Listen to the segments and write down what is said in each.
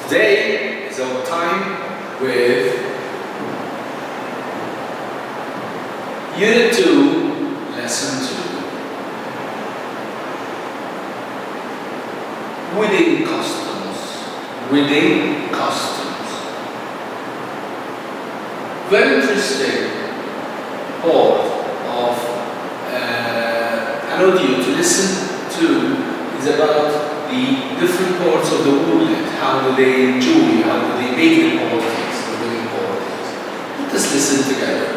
Today is our time with Unit 2, Lesson 2. Wedding customs. Wedding customs. Very interesting part of an audio to listen to is about the different parts of the world. How do they enjoy, how do they make the politics, the wedding politics. Let us listen together.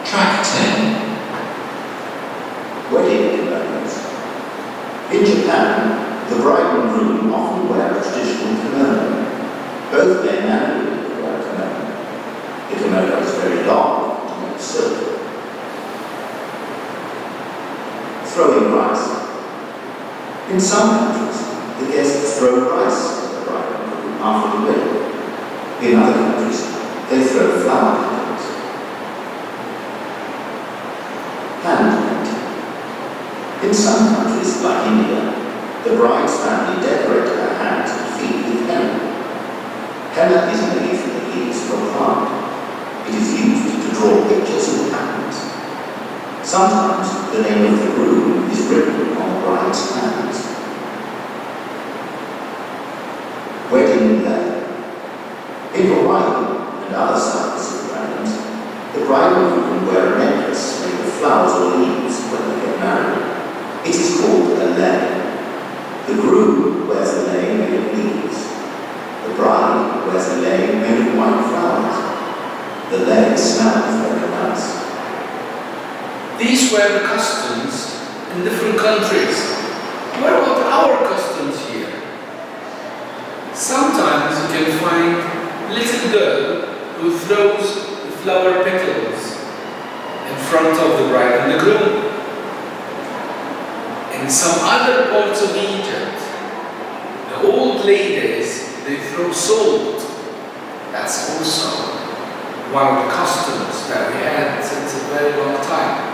Track 10. Wedding kimonos. In Japan, the bride and groom often wear a traditional kimono. Both men and women wear a kimono. The kimono is very long and made of silk. Throwing rice. In some countries, the guests throw rice at the bride and groom after the wedding. In other countries, they throw flower petals. Hand painting. In some countries, like India, the bride's family decorate her hands and feet with henna. Henna is made from the leaves of a plant. It is used to draw pictures and patterns. Sometimes the name of the groom is written on the bride's hands. Wedding leather. In Hawaii and other sites of the islands, the bride and groom wear a necklace made of flowers or leaves when they get married. It is called a lei. The groom wears a lei made of leaves. The bride wears a lei made of white flowers. The lei smells very nice. These were the customs in different countries. What about our customs here? Sometimes you can find a little girl who throws the flower petals in front of the bride and the groom. In some other parts of Egypt, the old ladies, they throw salt. That's also one of the customs that we had since a very long time.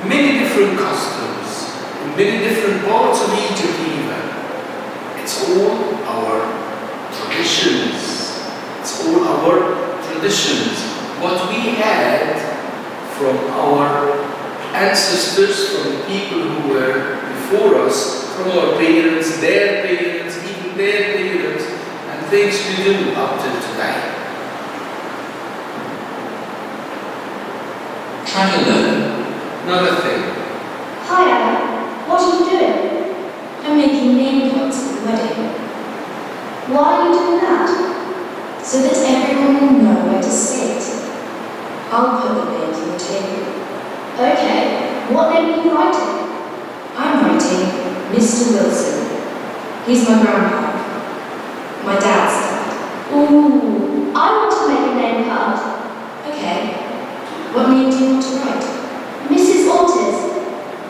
Many different customs, in many different parts of Egypt even. It's all our traditions. It's all our traditions. What we had from our ancestors, from the people who were before us, from our parents, their parents, even their parents, and things we do up till today. Track 11. Another thing. Hi, Anna. What are you doing? I'm making name cards for the wedding. Why are you doing that? So that everyone will know where to sit. I'll put the names on the table. Okay. What name are you writing? I'm writing Mr. Wilson. He's my grandpa. My dad's dad. Ooh, I want to make a name card. Okay. What name do you want to write? Mrs. Ortiz.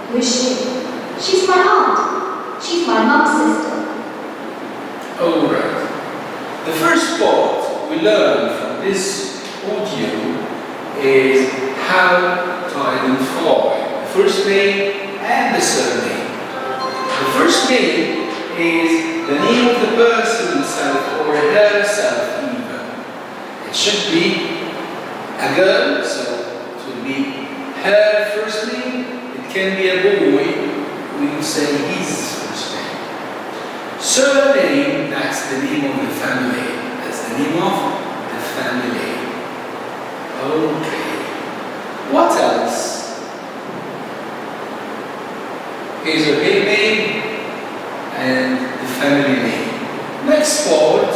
Who is she? She's my aunt. She's my mum's sister. Alright. The first part we learn from this audio is how to identify the first name and the surname. The first name is the name of the person himself or herself even. It should be a girl, so it will be her first name. It can be a boy. We will say his first name. Surname, that's the name of the family. That's the name of the family. Okay. What else? His or her name and the family name. Next part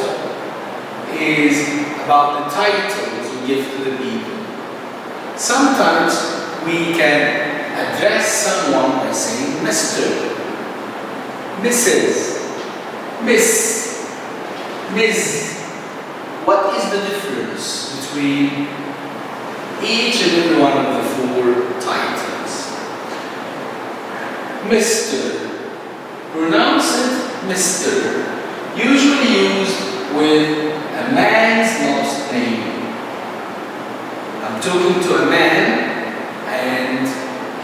is about the titles we give to the people. Sometimes we can address someone by saying Mr., Mrs., Miss, Ms. What is the difference between each and every one of the four titles? Mr. Pronounce it Mr. Usually used with a man's last name. I'm talking to a man and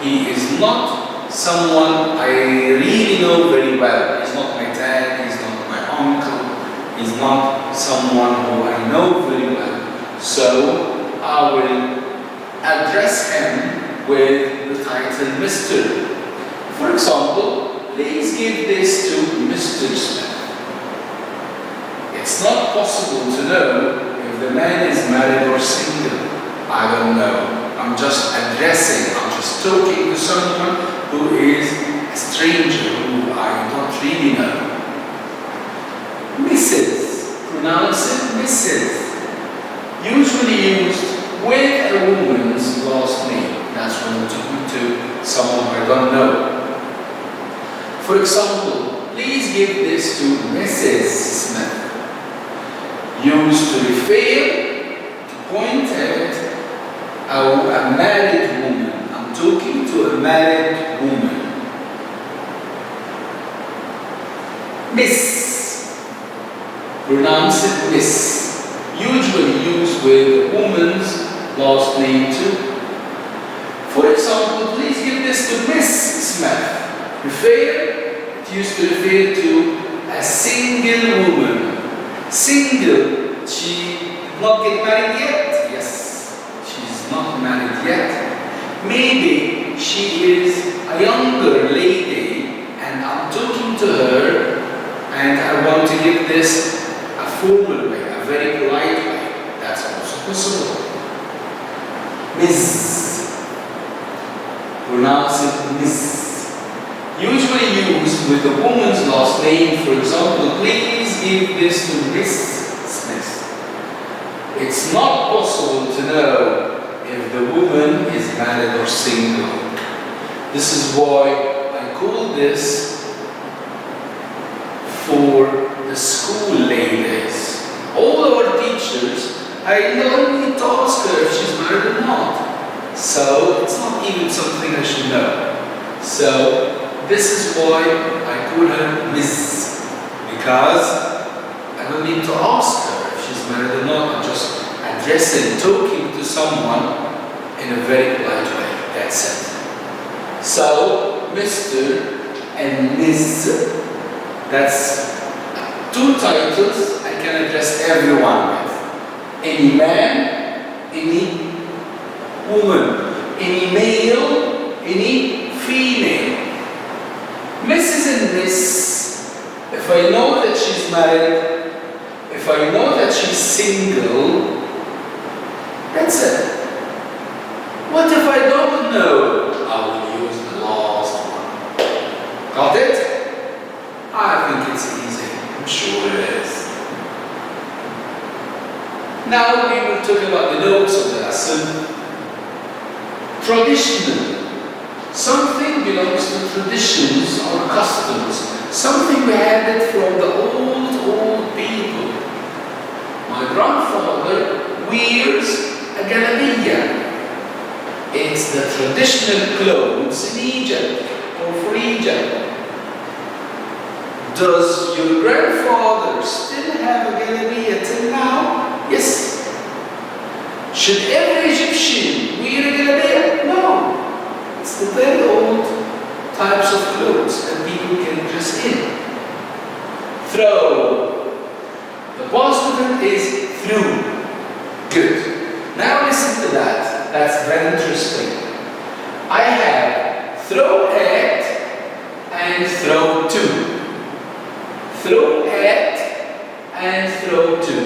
he is not someone I really know very well. He's not my dad, he's not my uncle, he's not someone who I know very well. So I will address him with the title Mr. For example, please give this to Mr. Smith. It's not possible to know if the man is married or single. I don't know. I'm just addressing, I'm just talking to someone who is a stranger who I don't really know. Mrs. Pronounce it Mrs. Usually used with a woman's last name. That's when we're talking to someone I don't know. For example, please give this to Mrs. Smith. Used to refer, to point at a married woman. I'm talking to a married woman. Miss. Pronounce it Miss. Usually used with a woman's last name too. For example, please give this to Miss Smith. It used to refer to a single woman. Single, she did not get married yet? Yes, she's not married yet. Maybe she is a younger lady and I'm talking to her and I want to give this a formal way, a very polite way. That's also possible. Miss. Pronounce it Miss. Usually used with the woman's last name. For example, please give this to Miss Smith. It's not possible to know if the woman is married or single. This is why I call this for the school ladies. All our teachers, I don't need to ask her if she's married or not. So it's not even something I should know. So this is why I call her Miss, because I don't need to ask her if she's married or not. I'm just addressing, talking to someone in a very polite way. That's it. So, Mr. and Ms. That's two titles I can address everyone with. Any man, any woman, any male, any female. Mrs. and Miss, if I know that she's married, if I know that she's single, that's it. What if I don't know? I will use the last one. Got it? I think it's easy. I'm sure it is. Now we will talk about the notes of the lesson. Traditional. Something belongs to traditions or customs. Something we had it from the old people. My grandfather wears a galabiya. It's the traditional clothes in Egypt or for Egypt. Does your grandfather still have a galabiya till now? Yes. Should every Egyptian wear a galabiya? No. It's the very old types of clothes that people can dress in. Throw. The past movement is through. Good. Now listen to that. That's very interesting. I have throw at and throw to. Throw at and throw to.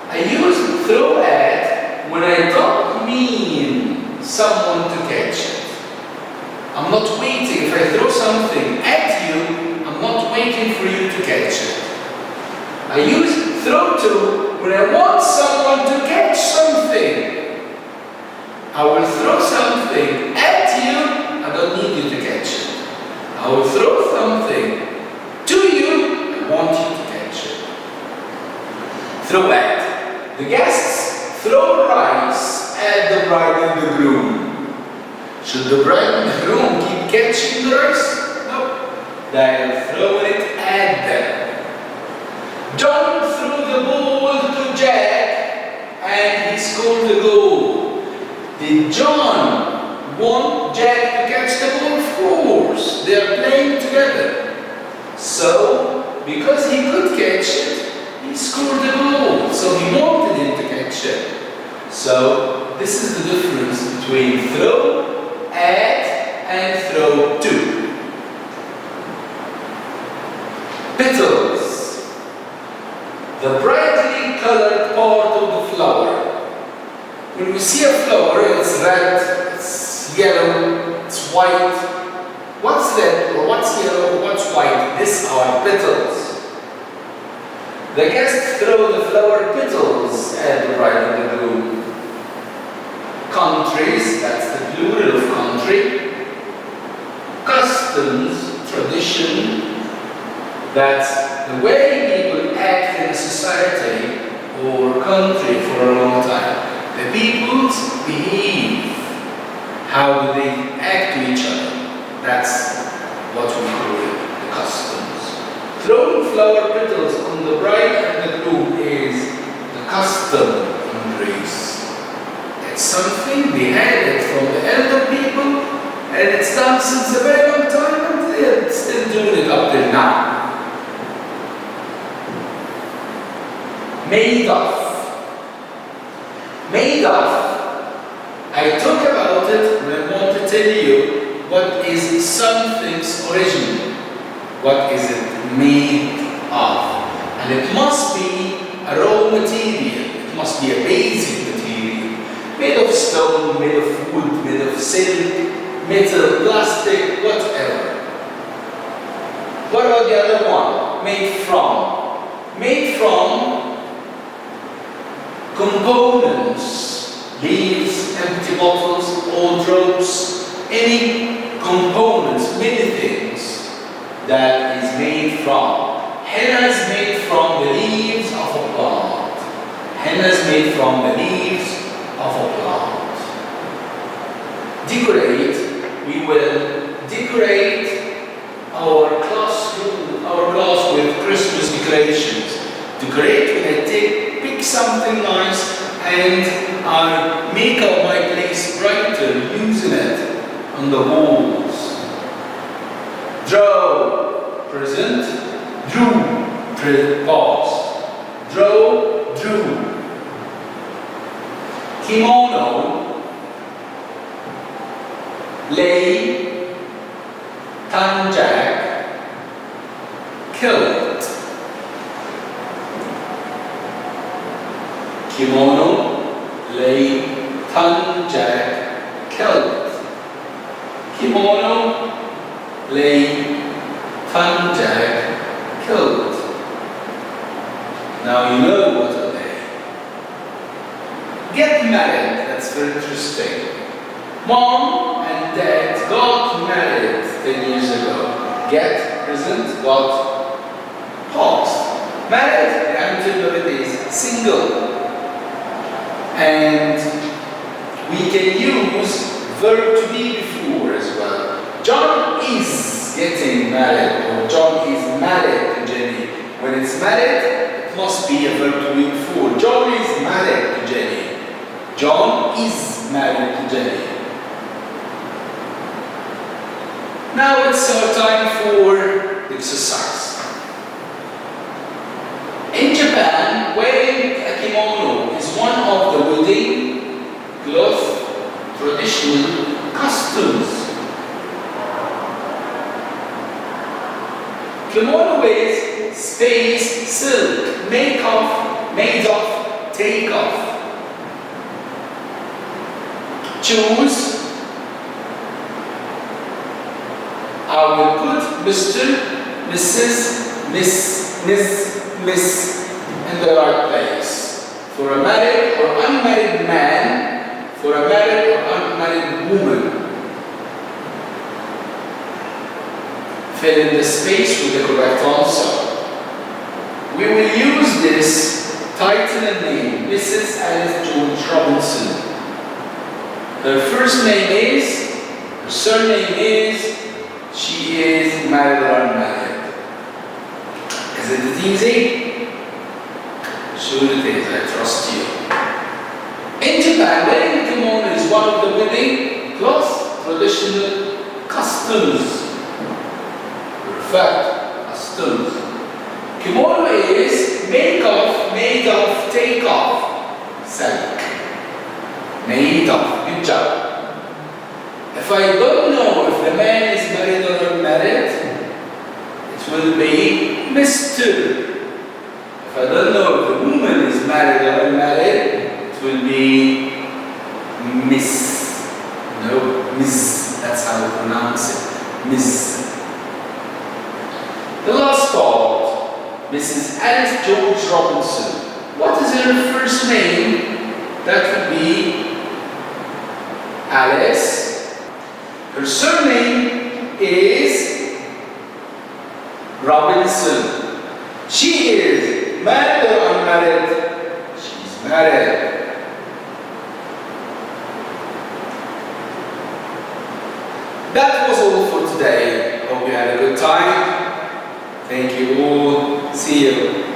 I use throw at when I don't mean someone to catch it. I'm not waiting. If I throw something at you, I'm not waiting for you to catch it. I use throw to when I want someone to catch something. I will throw something at you, I don't need you to catch it. I will throw something to you, I want you to catch it. Throw at. The guests throw rice at the bride and the groom. Should the bride and the groom keep catching the rice? No. They'll throw it at them. John threw the ball to Jack and he scored the goal. Did John want Jack to catch the ball? Of course. They are playing together. So, because he could catch it, he scored So this is the difference between throw, at, and throw to. Petals. The brightly colored part of the flower. When we see a flower, it's red, it's yellow, it's white. What's red, or what's yellow, or what's white? These are petals. The guests throw the flower petals at the bride and the groom. Countries, that's the plural of country. Customs, tradition, that's the way people act in a society or country for a long time. The peoples behave. How do they act to each other? That's what we call the customs. Throwing flower petals on the bride and the groom is the custom in Greece. It's something they had it from the elder people, and it's done since a very long time, and they're still doing it up till now. Made of. Made of. I talk about it when I want to tell you what is something's origin. What is it made of? And it must be a raw material. It must be a basic material. Made of stone, made of wood, made of silk, metal, plastic, whatever. What about the other one? Made from. Made from components, leaves, empty bottles, old ropes, any components, many things that is made from. Henna is made from the leaves of a plant. Henna is made from the leaves of a plant. Decorate, we will decorate our classroom, our class with Christmas decorations. Decorate when I pick something nice and I make up my place brighter using it on the walls. Draw, present, drew, past. Draw, drew. Kimono, lay, tanjak, kilt. Kimono, lay, tanjak, kilt. Kimono, lay, tanjak, kilt. Now you know what are they. Get married, that's very interesting. Mom and dad got married 10 years ago. Get, present, got, past. Married, the antecedent is single. And we can use verb to be before as well. John is getting married, or John is married to Jenny. When it's married, it must be a verb to be before. John is married to Jenny. John is married to Jenny. Now it's our time for exercise. In Japan, wearing a kimono is one of the wedding cloth traditional customs. Kimono is space, silk, make off, made of, take off. Choose. I will put Mr., Mrs., Miss in the right place. For a married or unmarried man, for a married or unmarried woman. Fill in the space with the correct answer. We will use this title and name, Mrs. Alice Jones Robinson. Her first name is, her surname is, she is married or unmarried. Is it easy? Sure it is, I trust you. In Japan, wearing a kimono is one of the wedding cloth traditional customs. Perfect, customs. Kimono is make off, made of, take off, silk. I don't know if the man is married or unmarried, it will be Mr. If I don't know if the woman is married or unmarried, it will be Miss. No, Miss. That's how we pronounce it. Miss. The last part, Mrs. Alice George Robinson. What is her first name? That would be Alice. Her surname is Robinson. She is married or unmarried? She's married. That was all for today. Hope you had a good time. Thank you all. See you.